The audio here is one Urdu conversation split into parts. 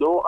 2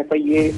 FIA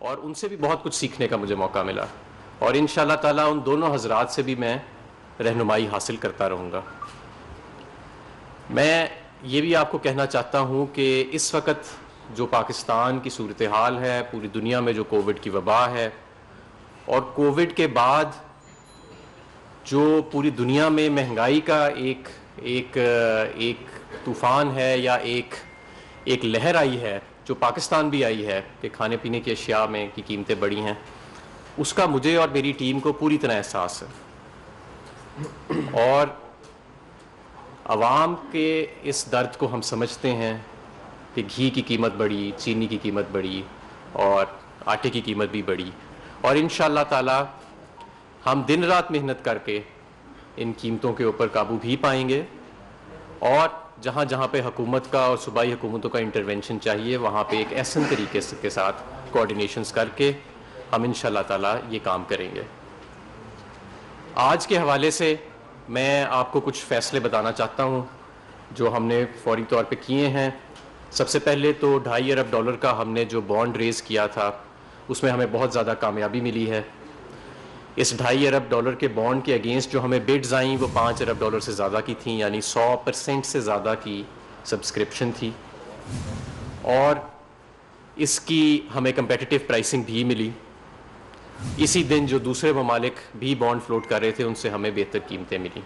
اور ان سے بھی بہت کچھ سیکھنے کا مجھے موقع ملا, اور انشاءاللہ تعالیٰ ان دونوں حضرات سے بھی میں رہنمائی حاصل کرتا رہوں گا. میں یہ بھی آپ کو کہنا چاہتا ہوں کہ اس وقت جو پاکستان کی صورتحال ہے, پوری دنیا میں جو کووڈ کی وبا ہے, اور کووڈ کے بعد جو پوری دنیا میں مہنگائی کا ایک طوفان ہے یا ایک لہر آئی ہے, جو پاکستان بھی آئی ہے کہ کھانے پینے کی اشیاء میں کی قیمتیں بڑھی ہیں, اس کا مجھے اور میری ٹیم کو پوری طرح احساس ہے. اور عوام کے اس درد کو ہم سمجھتے ہیں کہ گھی کی قیمت بڑھی, چینی کی قیمت بڑھی, اور آٹے کی قیمت بھی بڑھی, اور انشاءاللہ تعالی ہم دن رات محنت کر کے ان قیمتوں کے اوپر قابو بھی پائیں گے, اور جہاں جہاں پہ حکومت کا اور صوبائی حکومتوں کا انٹرونشن چاہیے وہاں پہ ایک احسن طریقے کے ساتھ کوآرڈینیشنز کر کے ہم انشاءاللہ تعالی یہ کام کریں گے. آج کے حوالے سے میں آپ کو کچھ فیصلے بتانا چاہتا ہوں جو ہم نے فوری طور پہ کیے ہیں. سب سے پہلے تو $2.5 ارب کا ہم نے جو بانڈ ریز کیا تھا اس میں ہمیں بہت زیادہ کامیابی ملی ہے. اس $2.5 ارب کے بانڈ کے اگینسٹ جو ہمیں بڈز آئیں وہ $5 ارب سے زیادہ کی تھیں, یعنی 100% سے زیادہ کی سبسکرپشن تھی, اور اس کی ہمیں کمپیٹیٹیو پرائسنگ بھی ملی. اسی دن جو دوسرے ممالک بھی بانڈ فلوٹ کر رہے تھے ان سے ہمیں بہتر قیمتیں ملی.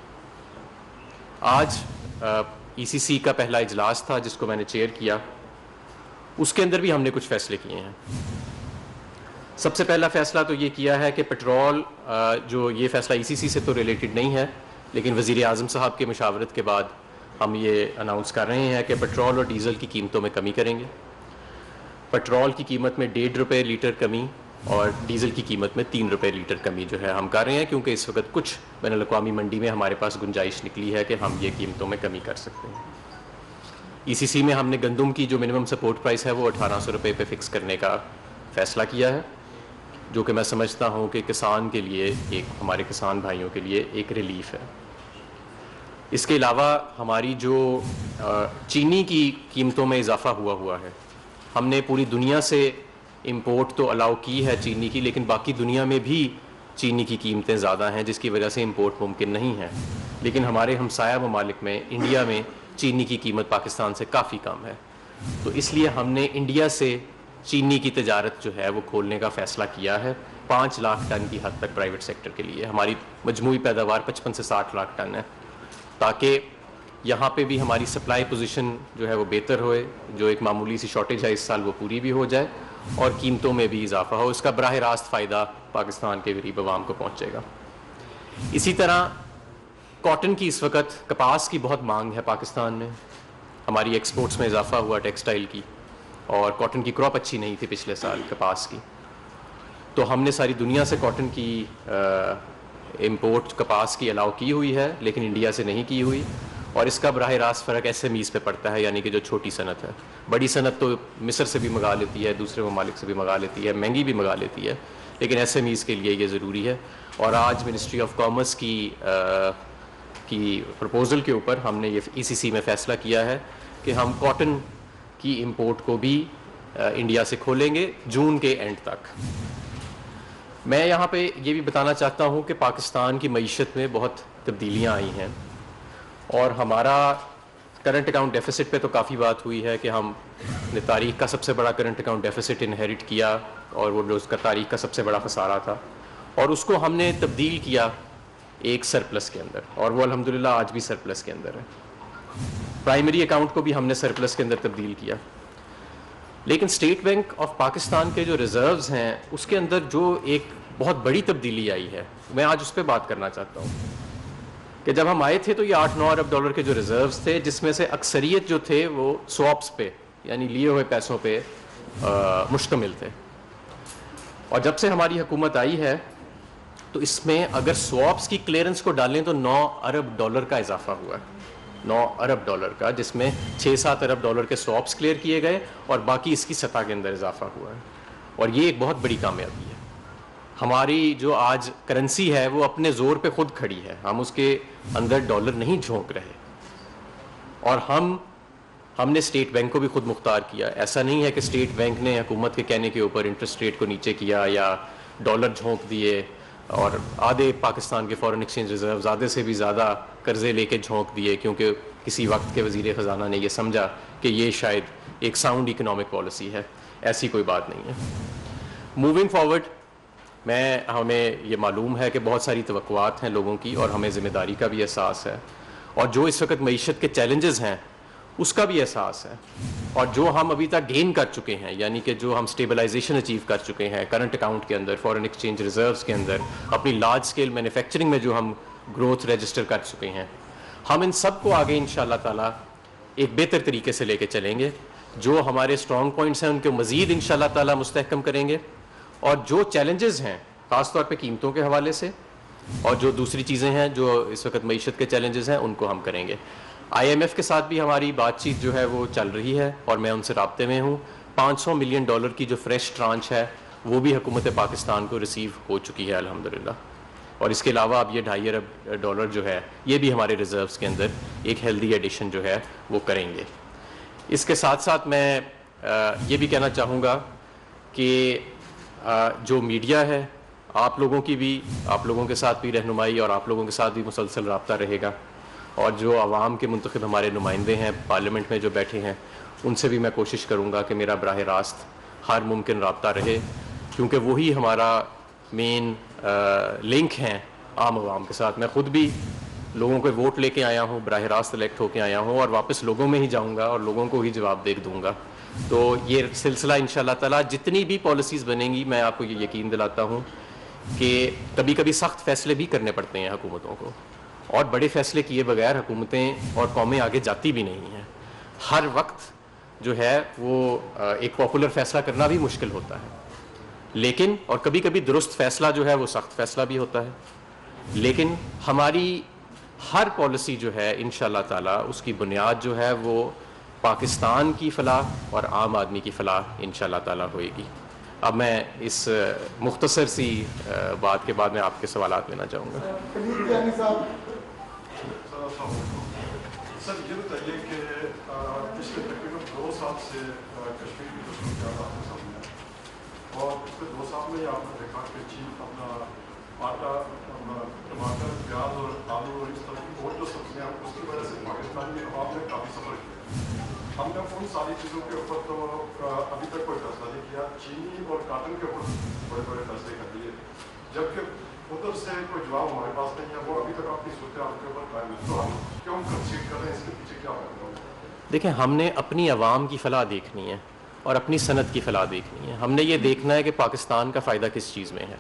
آج ECC کا پہلا اجلاس تھا جس کو میں نے چیئر کیا, اس کے اندر بھی ہم نے کچھ فیصلے کیے ہیں. سب سے پہلا فیصلہ تو یہ کیا ہے کہ پیٹرول, جو یہ فیصلہ ECC سے تو ریلیٹڈ نہیں ہے لیکن وزیر اعظم صاحب کے مشاورت کے بعد ہم یہ اناؤنس کر رہے ہیں کہ پیٹرول اور ڈیزل کی قیمتوں میں کمی کریں گے. پیٹرول کی قیمت میں $1.5 لیٹر کمی اور ڈیزل کی قیمت میں $3 لیٹر کمی جو ہے ہم کر رہے ہیں, کیونکہ اس وقت کچھ بین الاقوامی منڈی میں ہمارے پاس گنجائش نکلی ہے کہ ہم یہ قیمتوں میں کمی کر سکتے ہیں. ECC میں ہم نے گندم کی جو منیمم سپورٹ پرائس ہے وہ $1,800 پہ فکس کرنے کا فیصلہ کیا ہے, جو کہ میں سمجھتا ہوں کہ کسان کے لیے, ہمارے کسان بھائیوں کے لیے ایک ریلیف ہے. اس کے علاوہ ہماری جو چینی کی قیمتوں میں اضافہ ہوا ہے, ہم نے پوری دنیا سے امپورٹ تو الاؤ کی ہے چینی کی, لیکن باقی دنیا میں بھی چینی کی قیمتیں زیادہ ہیں جس کی وجہ سے امپورٹ ممکن نہیں ہے. لیکن ہمارے ہمسایہ ممالک میں, انڈیا میں چینی کی قیمت پاکستان سے کافی کم ہے, تو اس لیے ہم نے انڈیا سے چینی کی تجارت جو ہے وہ کھولنے کا فیصلہ کیا ہے 5 لاکھ ٹن کی حد تک پرائیویٹ سیکٹر کے لیے. ہماری مجموعی پیداوار 55 سے 60 لاکھ ٹن ہے, تاکہ یہاں پہ بھی ہماری سپلائی پوزیشن جو ہے وہ بہتر ہوئے, جو ایک معمولی سی شارٹیج ہے اس سال وہ پوری بھی ہو جائے اور قیمتوں میں بھی اضافہ ہو. اس کا براہ راست فائدہ پاکستان کے غریب عوام کو پہنچے گا. اسی طرح کاٹن کی اس وقت, کپاس کی بہت مانگ ہے پاکستان میں, ہماری ایکسپورٹس میں اضافہ ہوا ٹیکسٹائل کی, اور کاٹن کی کراپ اچھی نہیں تھی پچھلے سال کپاس کی, تو ہم نے ساری دنیا سے کاٹن کی امپورٹ کپاس کی الاؤ کی ہوئی ہے لیکن انڈیا سے نہیں کی ہوئی, اور اس کا براہ راست فرق SMEs پہ پڑتا ہے, یعنی کہ جو چھوٹی صنعت ہے. بڑی صنعت تو مصر سے بھی منگا لیتی ہے, دوسرے ممالک سے بھی منگا لیتی ہے, مہنگی بھی منگا لیتی ہے, لیکن SMEs کے لیے یہ ضروری ہے. اور آج منسٹری آف کامرس کی پرپوزل کے اوپر ہم نے یہ ECC میں فیصلہ کیا ہے کہ ہم کاٹن کی امپورٹ کو بھی انڈیا سے کھولیں گے جون کے اینڈ تک. میں یہاں پہ یہ بھی بتانا چاہتا ہوں کہ پاکستان کی معیشت میں بہت تبدیلیاں آئی ہیں, اور ہمارا کرنٹ اکاؤنٹ ڈیفیسٹ پہ تو کافی بات ہوئی ہے کہ ہم نے تاریخ کا سب سے بڑا کرنٹ اکاؤنٹ ڈیفیسٹ انہیریٹ کیا, اور وہ اس کا تاریخ کا سب سے بڑا خسارہ تھا, اور اس کو ہم نے تبدیل کیا ایک سرپلس کے اندر, اور وہ الحمدللہ آج بھی سرپلس کے اندر ہے. پرائمری اکاؤنٹ کو بھی ہم نے سرپلس کے اندر تبدیل کیا. لیکن اسٹیٹ بینک آف پاکستان کے جو ریزروز ہیں اس کے اندر جو ایک بہت بڑی تبدیلی آئی ہے, میں آج اس پہ بات کرنا چاہتا ہوں کہ جب ہم آئے تھے تو یہ $8-9 ارب کے جو ریزروز تھے, جس میں سے اکثریت جو تھے وہ سواپس پہ, یعنی لیے ہوئے پیسوں پہ مشتمل تھے. اور جب سے ہماری حکومت آئی ہے تو اس میں اگر سواپس کی کلیئرنس کو ڈالیں تو $9 ارب کا اضافہ ہوا ہے, $9 ارب کا, جس میں $6-7 ارب کے سواپس کلیئر کیے گئے اور باقی اس کی سطح کے اندر اضافہ ہوا ہے. اور یہ ایک بہت بڑی کامیابی ہے. ہماری جو آج کرنسی ہے وہ اپنے زور پہ خود کھڑی ہے, ہم اس کے اندر ڈالر نہیں جھونک رہے, اور ہم ہم نے اسٹیٹ بینک کو بھی خود مختار کیا. ایسا نہیں ہے کہ اسٹیٹ بینک نے حکومت کے کہنے کے اوپر انٹرسٹ ریٹ کو نیچے کیا یا ڈالر جھونک دیے اور آدھے پاکستان کے فارن ایکسچینج ریزروز آدھے سے بھی زیادہ قرضے لے کے جھونک دیے کیونکہ کسی وقت کے وزیر خزانہ نے یہ سمجھا کہ یہ شاید ایک ساؤنڈ اکنامک پالیسی ہے. ایسی کوئی بات نہیں ہے. موونگ فارورڈ ہمیں یہ معلوم ہے کہ بہت ساری توقعات ہیں لوگوں کی اور ہمیں ذمہ داری کا بھی احساس ہے اور جو اس وقت معیشت کے چیلنجز ہیں اس کا بھی احساس ہے اور جو ہم ابھی تک گین کر چکے ہیں یعنی کہ جو ہم اسٹیبلائزیشن اچیو کر چکے ہیں کرنٹ اکاؤنٹ کے اندر فارن ایکسچینج ریزروز کے اندر اپنی لارج اسکیل مینوفیکچرنگ میں جو ہم گروتھ رجسٹر کر چکے ہیں ہم ان سب کو آگے انشاءاللہ تعالی ایک بہتر طریقے سے لے کے چلیں گے. جو ہمارے اسٹرانگ پوائنٹس ہیں ان کو مزید انشاءاللہ تعالی مستحکم کریں گے اور جو چیلنجز ہیں خاص طور پہ قیمتوں کے حوالے سے اور جو دوسری چیزیں ہیں جو اس وقت معیشت کے چیلنجز ہیں ان کو ہم کریں گے. IMF کے ساتھ بھی ہماری بات چیت جو ہے وہ چل رہی ہے اور میں ان سے رابطے میں ہوں. $500 ملین کی جو فریش ٹرانچ ہے وہ بھی حکومت پاکستان کو ریسیو ہو چکی ہے الحمدللہ اور اس کے علاوہ اب یہ $2.5 ارب جو ہے یہ بھی ہمارے ریزروز کے اندر ایک ہیلدی ایڈیشن جو ہے وہ کریں گے. اس کے ساتھ ساتھ میں یہ بھی کہنا چاہوں گا کہ جو میڈیا ہے آپ لوگوں کے ساتھ بھی رہنمائی اور آپ لوگوں کے ساتھ بھی مسلسل رابطہ رہے گا اور جو عوام کے منتخب ہمارے نمائندے ہیں پارلیمنٹ میں جو بیٹھے ہیں ان سے بھی میں کوشش کروں گا کہ میرا براہ راست ہر ممکن رابطہ رہے کیونکہ وہی ہمارا مین لنک ہیں عام عوام کے ساتھ. میں خود بھی لوگوں کو ووٹ لے کے آیا ہوں براہ راست الیکٹ ہو کے آیا ہوں اور واپس لوگوں میں ہی جاؤں گا اور لوگوں کو ہی جواب دے دوں گا. تو یہ سلسلہ انشاءاللہ تعالی جتنی بھی پالیسیز بنیں گی میں آپ کو یہ یقین دلاتا ہوں کہ کبھی کبھی سخت فیصلے بھی کرنے پڑتے ہیں حکومتوں کو اور بڑے فیصلے کیے بغیر حکومتیں اور قومیں آگے جاتی بھی نہیں ہیں. ہر وقت جو ہے وہ ایک پاپولر فیصلہ کرنا بھی مشکل ہوتا ہے لیکن اور کبھی کبھی درست فیصلہ جو ہے وہ سخت فیصلہ بھی ہوتا ہے لیکن ہماری ہر پالیسی جو ہے انشاءاللہ تعالی اس کی بنیاد جو ہے وہ پاکستان کی فلاح اور عام آدمی کی فلاح انشاءاللہ تعالی ہوئے گی. اب میں اس مختصر سی بات کے بعد میں آپ کے سوالات لینا چاہوں گا. سر یہ بتائیے کہ پچھلے تقریباً 2 سال سے کشمیر کی جو صورتحال آپ کے سامنے ہے اور پچھلے 2 سال میں ہی آپ نے دیکھا کہ چین اپنا آٹا ٹماٹر پیاز اور آلو اور اس طرح کی اور جو سبزیاں اس کی وجہ سے پاکستانی عوام نے کافی سفر کیا. ہم نے ان ساری چیزوں کے اوپر تو ابھی تک کوئی فیصلہ نہیں کیا. چینی اور کاٹن کے اوپر بڑے بڑے فیصلے کر دیے جبکہ ادھر سے کوئی جواب ہمارے پاس نہیں ہے. وہ ابھی تک آپ کی صورتحال کے اوپر قائم ہے تو ہم کیوں کنسیڈ کر رہے ہیں اس کے پیچھے کیا فائدہ ہوگا؟ دیکھیں ہم نے اپنی عوام کی فلاح دیکھنی ہے اور اپنی صنعت کی فلاح دیکھنی ہے. ہم نے یہ دیکھنا ہے کہ پاکستان کا فائدہ کس چیز میں ہے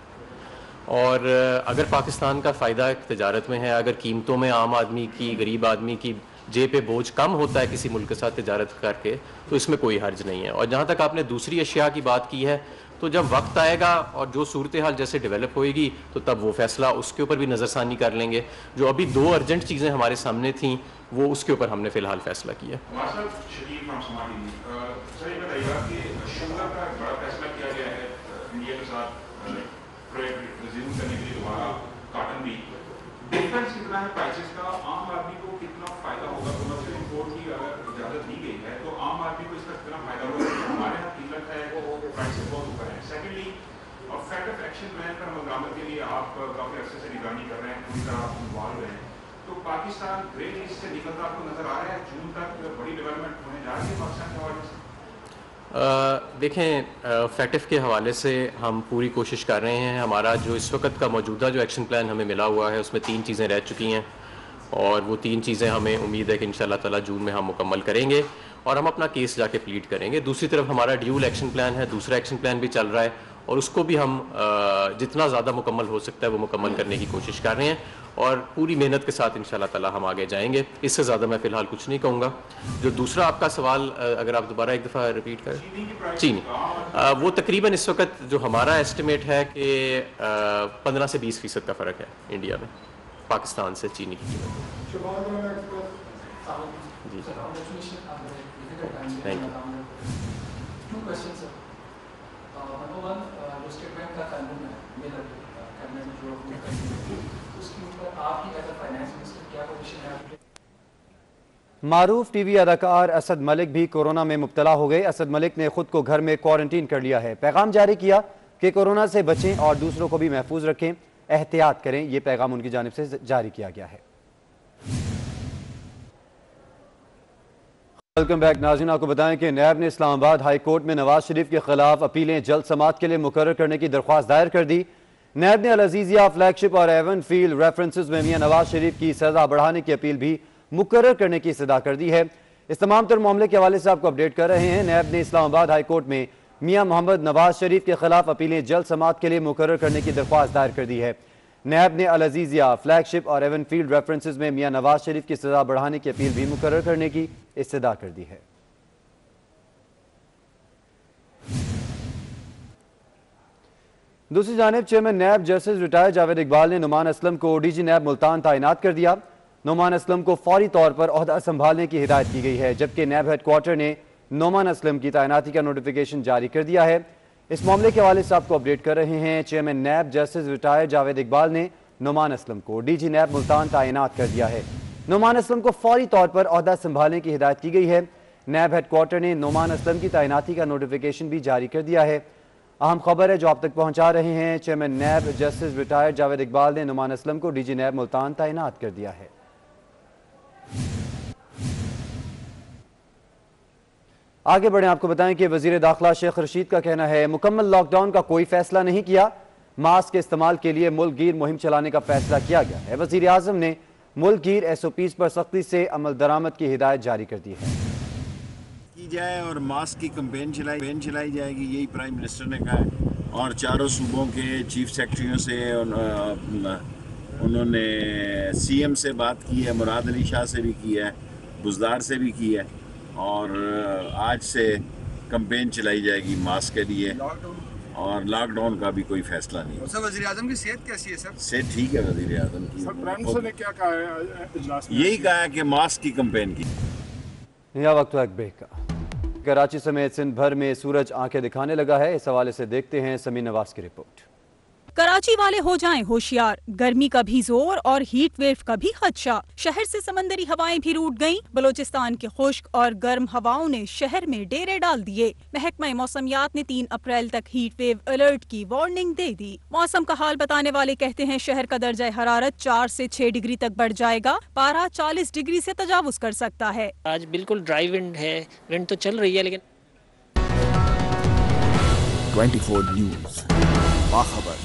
اور اگر پاکستان کا فائدہ تجارت میں ہے اگر قیمتوں میں عام آدمی کی غریب آدمی کی جیب پہ بوجھ کم ہوتا ہے کسی ملک کے ساتھ تجارت کر کے تو اس میں کوئی حرج نہیں ہے. اور جہاں تک آپ نے دوسری اشیاء کی بات کی ہے تو جب وقت آئے گا اور جو صورتحال جیسے ڈیولپ ہوئے گی تو تب وہ فیصلہ اس کے اوپر بھی نظر ثانی کر لیں گے. جو ابھی 2 ارجنٹ چیزیں ہمارے سامنے تھیں وہ اس کے اوپر ہم نے فی الحال فیصلہ کیا. ڈفرینس کتنا ہے پرائسز کا عام آدمی کو کتنا فائدہ ہوگا کمرشل امپورٹ کی اگر اجازت دی گئی ہے تو عام آدمی کو اس کا کتنا فائدہ ہوگا. ہمارے یہاں قیمت ہے وہ پرائسز بہت اوپر ہیں. سیکنڈلی افیکٹو ایکشن پلان پر عمل درآمد کے لیے آپ کافی عرصے سے نگرانی کر رہے ہیں پوری طرح آپ انوالو ہیں تو پاکستان گرے لسٹ سے نکلتا آپ کو نظر آ رہا ہے. جون تک بڑی ڈیولپمنٹ ہونے جا رہی ہے پاکستان کے حوالے سے. دیکھیں فیکٹف کے حوالے سے ہم پوری کوشش کر رہے ہیں. ہمارا جو اس وقت کا موجودہ جو ایکشن پلان ہمیں ملا ہوا ہے اس میں 3 چیزیں رہ چکی ہیں اور وہ 3 چیزیں ہمیں امید ہے کہ انشاءاللہ تعالی جون میں ہم مکمل کریں گے اور ہم اپنا کیس جا کے پلیٹ کریں گے. دوسری طرف ہمارا ڈیول ایکشن پلان ہے, دوسرا ایکشن پلان بھی چل رہا ہے اور اس کو بھی ہم جتنا زیادہ مکمل ہو سکتا ہے وہ مکمل کرنے کی کوشش کر رہے ہیں اور پوری محنت کے ساتھ انشاءاللہ تعالی ہم آگے جائیں گے. اس سے زیادہ میں فی الحال کچھ نہیں کہوں گا. جو دوسرا آپ کا سوال اگر آپ دوبارہ ایک دفعہ ریپیٹ کریں. چینی وہ تقریباً اس وقت جو ہمارا ایسٹیمیٹ ہے کہ 15 سے 20% کا فرق ہے انڈیا میں پاکستان سے چینی کی قیمت. جی تھینک یو. معروف ٹی وی اداکار اسد ملک بھی کورونا میں مبتلا ہو گئے۔ اسد ملک نے خود کو گھر میں کوارنٹین کر لیا ہے۔ پیغام جاری کیا کہ کورونا سے بچیں اور دوسروں کو بھی محفوظ رکھیں، احتیاط کریں۔ یہ پیغام ان کی جانب سے جاری کیا گیا ہے۔ ویلکم بیک ناظرین، آپ کو بتائیں کہ نیب نے اسلام آباد ہائی کورٹ میں نواز شریف کے خلاف اپیلیں جلد سماعت کے لیے مقرر کرنے کی درخواست دائر کر دی۔ نیب نے العزیزیہ فلیگ شپ اور ایون فیلڈ ریفرنسز میں میاں نواز شریف کی سزا بڑھانے کی اپیل بھی مقرر کرنے کی استدعا کر دی ہے۔ اس تمام تر معاملے کے حوالے سے آپ کو اپڈیٹ کر رہے ہیں۔ نیب نے اسلام آباد ہائی کورٹ میں میاں محمد نواز شریف کے خلاف اپیلیں جلد سماعت کے لیے مقرر کرنے کی درخواست دائر کر دی ہے۔ نیب نے العزیزیہ فلیگ شپ اور ایون فیلڈ ریفرنسز میں میاں نواز شریف کی سزا بڑھانے کی اپیل بھی مقرر کرنے کی استدعا کر دی ہے۔ دوسری جانب chairman NAB justice retire Javed Iqbal نے نعمان اسلم کو ڈی جی نیب ملتان تعینات کر دیا۔ نعمان اسلم کو فوری طور پر عہدہ سنبھالنے کی ہدایت کی گئی ہے، جبکہ نیب ہیڈ کوارٹر نے نعمان اسلم کی تعیناتی کا نوٹیفیکیشن جاری کر دیا ہے۔ اس معاملے کے حوالے سے آپ کو اپڈیٹ کر رہے ہیں۔ Chairman NAB justice retire Javed Iqbal نے نعمان اسلم کو ڈی جی نیب ملتان تعینات کر دیا ہے۔ نعمان اسلم کو فوری طور پر عہدہ سنبھالنے کی ہدایت کی گئی ہے۔ نیب ہیڈ کوارٹر نے نعمان اسلم کی تعیناتی کا نوٹیفیکیشن بھی جاری کر دیا ہے۔ اہم خبر ہے جو آپ تک پہنچا رہے ہیں، chairman NAB justice retire Javed Iqbal نے نعمان اسلم کو ڈی جی نیب ملتان تعینات کر دیا ہے۔ آگے بڑھیں، آپ کو بتائیں کہ وزیر داخلہ شیخ رشید کا کہنا ہے مکمل لاک ڈاؤن کا کوئی فیصلہ نہیں کیا، ماسک کے استعمال کے لیے ملک گیر مہم چلانے کا فیصلہ کیا گیا ہے۔ وزیر اعظم نے ملک گیر ایس او پیز پر سختی سے عمل درآمد کی ہدایت جاری کر دی ہے۔ کی جائے اور ماسک کی کمپین چلائی جائے گی، یہی پرائم منسٹر نے کہا ہے، اور چاروں صوبوں کے چیف سیکرٹریوں سے انہوں نے سی ایم سے بات کی ہے، مراد علی شاہ سے بھی کی ہے، بزدار سے بھی کی ہے، اور آج سے کمپین چلائی جائے گی ماسک کے لیے، اور لاک ڈاؤن کا بھی کوئی فیصلہ نہیں۔ سر وزیر اعظم کی صحت کیسی ہے سر؟ صحت ٹھیک ہے وزیر اعظم کی۔ پرائم منسٹر نے کیا کہا ہے اجلاس میں؟ یہی کہا ہے کہ ماسک کی کمپین کی۔ یہ وقت ایک بریک کا۔ کراچی سمیت سندھ بھر میں سورج آنکھیں دکھانے لگا ہے، اس حوالے سے دیکھتے ہیں سمین نواز کی رپورٹ۔ کراچی والے ہو جائیں ہوشیار، گرمی کا بھی زور اور ہیٹ ویو کا بھی خدشہ۔ شہر سے سمندری ہوائیں بھی روٹ گئیں، بلوچستان کے خشک اور گرم ہواؤں نے شہر میں ڈیرے ڈال دیے۔ محکمہ موسمیات نے 3 اپریل تک ہیٹ ویو الرٹ کی وارننگ دے دی۔ موسم کا حال بتانے والے کہتے ہیں شہر کا درجہ حرارت 4 سے 6 ڈگری تک بڑھ جائے گا، پارہ 40 ڈگری سے تجاوز کر سکتا ہے۔ آج بالکل ڈرائی ونڈ ہے، ونڈ تو چل رہی ہے لیکن 24 نیوز باخبر